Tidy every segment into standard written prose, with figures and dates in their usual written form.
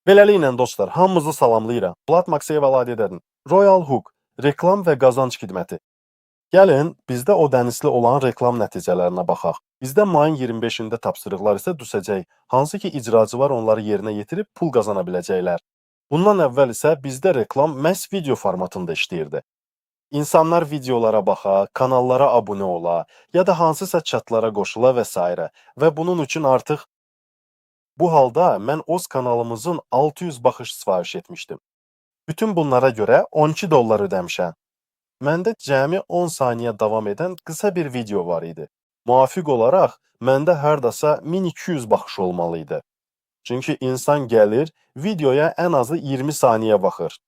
Beləliklə dostlar, hamınızı salamlayıram. Vlad Makseyev Aladidənin Royal Hook reklam və qazanc xidməti. Gəlin, bizdə o dənizli olan reklam nəticələrinə baxaq. Bizdə mayın 25-də tapşırıqlar isə düşəcək, hansı ki icraçılar onları yerinə yetirib pul qazana biləcəklər. Bundan əvvəl isə bizdə reklam məhz video formatında işləyirdi. İnsanlar videolara baxa, kanallara abunə ola, ya da hansısa chatlara qoşula və s. Və bunun üçün artıq bu halda mən öz kanalımızın 600 baxış sifariş etmişdim. Bütün bunlara görə 12 dollar ödəmişəm. Məndə cəmi 10 saniyə davam edən qısa bir video var idi. Müvafiq olaraq, məndə hərdasa 1200 baxış olmalı idi. Çünki insan gəlir, videoya ən azı 20 saniyə baxır.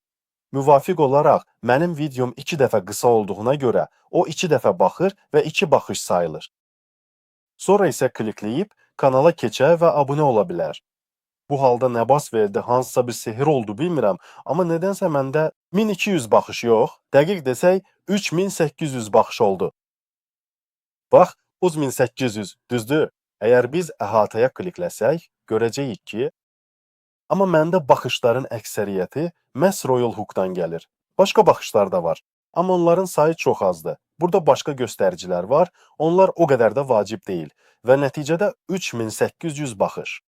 Müvafiq olaraq, mənim videom 2 dəfə qısa olduğuna görə, o 2 dəfə baxır və 2 baxış sayılır. Sonra isə klikləyib, kanala keçə və abunə ola bilər. Bu halda nə bas verdi, hansısa bir sehir oldu bilmirəm, amma nədənsə məndə 1200 baxış yox, dəqiq desək 3800 baxış oldu. Bax, 1800, düzdür? Əgər biz əhatəyə klikləsək, görəcəyik ki, amma məndə baxışların əksəriyyəti məhz Royal Hook-dan gəlir. Başqa baxışlar da var, amma onların sayı çox azdır. Burada başqa göstəricilər var, onlar o qədər də vacib deyil və nəticədə 3800 baxış.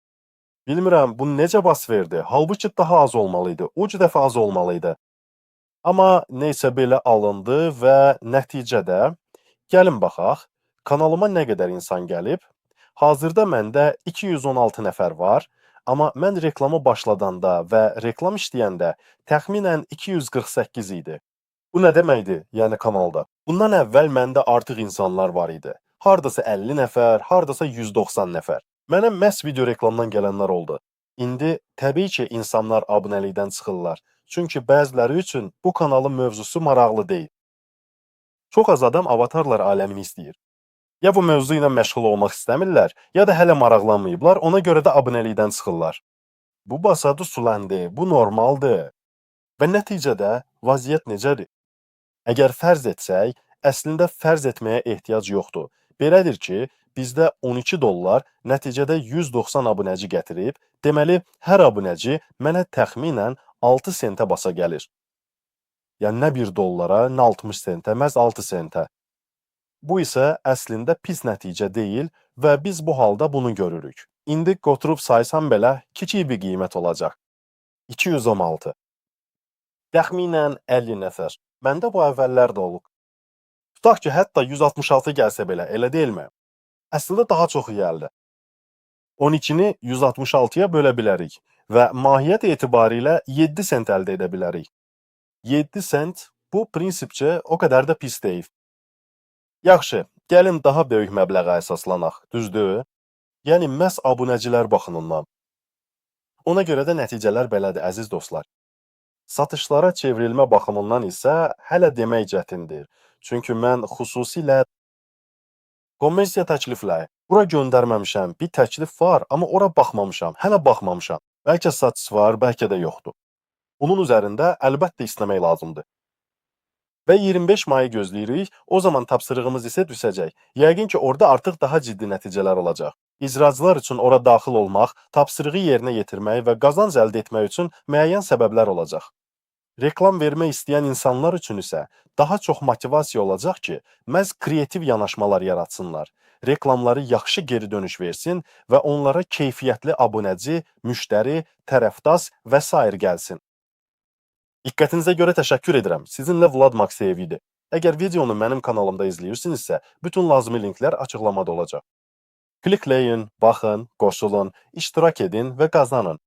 Bilmirəm, bu necə bas verdi? Halbuki daha az olmalıydı, uc dəfə az olmalıydı. Amma neysə belə alındı və nəticədə, gəlin baxaq, kanalıma nə qədər insan gəlib? Hazırda məndə 216 nəfər var, amma mən reklamı başladanda və reklam işləyəndə təxminən 248 idi. Bu nə deməkdir, yəni kanalda? Bundan əvvəl məndə artıq insanlar var idi. Hardasa 50 nəfər, hardasa 190 nəfər. Mənə məhz video reklamdan gələnlər oldu. İndi təbii ki, insanlar abunəlikdən çıxırlar. Çünki bəziləri üçün bu kanalın mövzusu maraqlı deyil. Çox az adam avatarlar aləmini istəyir. Ya bu mövzu ilə məşğul olmaq istəmirlər, ya da hələ maraqlanmayıblar, ona görə də abunəlikdən çıxırlar. Bu basadı sulandı, bu normaldır. Və nəticədə vəziyyət necədir? Əgər fərz etsək, əslində fərz etməyə ehtiyac yoxdur. Belədir ki, bizdə 12 dollar nəticədə 190 abunəci gətirib, deməli, hər abunəci mənə təxminən 6 sentə basa gəlir. Yəni, nə 1 dollara, nə 60 sentə, məhz 6 sentə. Bu isə əslində pis nəticə deyil və biz bu halda bunu görürük. İndi qoturub saysam belə kiçik bir qiymət olacaq. 216. Təxminən 50 nəfər. Məndə bu əvvəllər də olub. Tutaq ki, hətta 166 gəlsə belə, elə deyilmi? Əslində daha çoxu gəldi. 12-ni 166-ya bölə bilərik və mahiyyət etibarilə 7 sent əldə edə bilərik. 7 sent bu prinsipcə o qədər də pis deyil. Yaxşı, gəlin daha böyük məbləğə əsaslanaq, düzdür? Yəni, məhz abunəcilər baxımından. Ona görə də nəticələr belədir, əziz dostlar. Satışlara çevrilmə baxımından isə hələ demək çətindir. Çünki mən xüsusilə kommersiya təklifləri bura göndərməmişəm. Bir təklif var, amma ora baxmamışam, hələ baxmamışam. Bəlkə satış var, bəlkə də yoxdur. Bunun üzərində əlbəttə istəmək lazımdır. Və 25 mayı gözləyirik, o zaman tapşırığımız isə düşəcək. Yəqin ki, orada artıq daha ciddi nəticələr olacaq. İcracılar üçün ora daxil olmaq, tapşırığı yerinə yetirmək və qazanc əldə etmək üçün müəyyən səbəblər olacaq. Reklam vermək istəyən insanlar üçün isə daha çox motivasiya olacaq ki, məhz kreativ yanaşmalar yaratsınlar. Reklamları yaxşı geri dönüş versin və onlara keyfiyyətli abunəci, müştəri, tərəfdaş və s. gəlsin. Diqqətinizə görə təşəkkür edirəm. Sizinlə Vlad Makseyev idi. Əgər videonu mənim kanalımda izləyirsinizsə, bütün lazımi linklər açıqlamada olacaq. Klikləyin, baxın, qoşulun, iştirak edin və qazanın.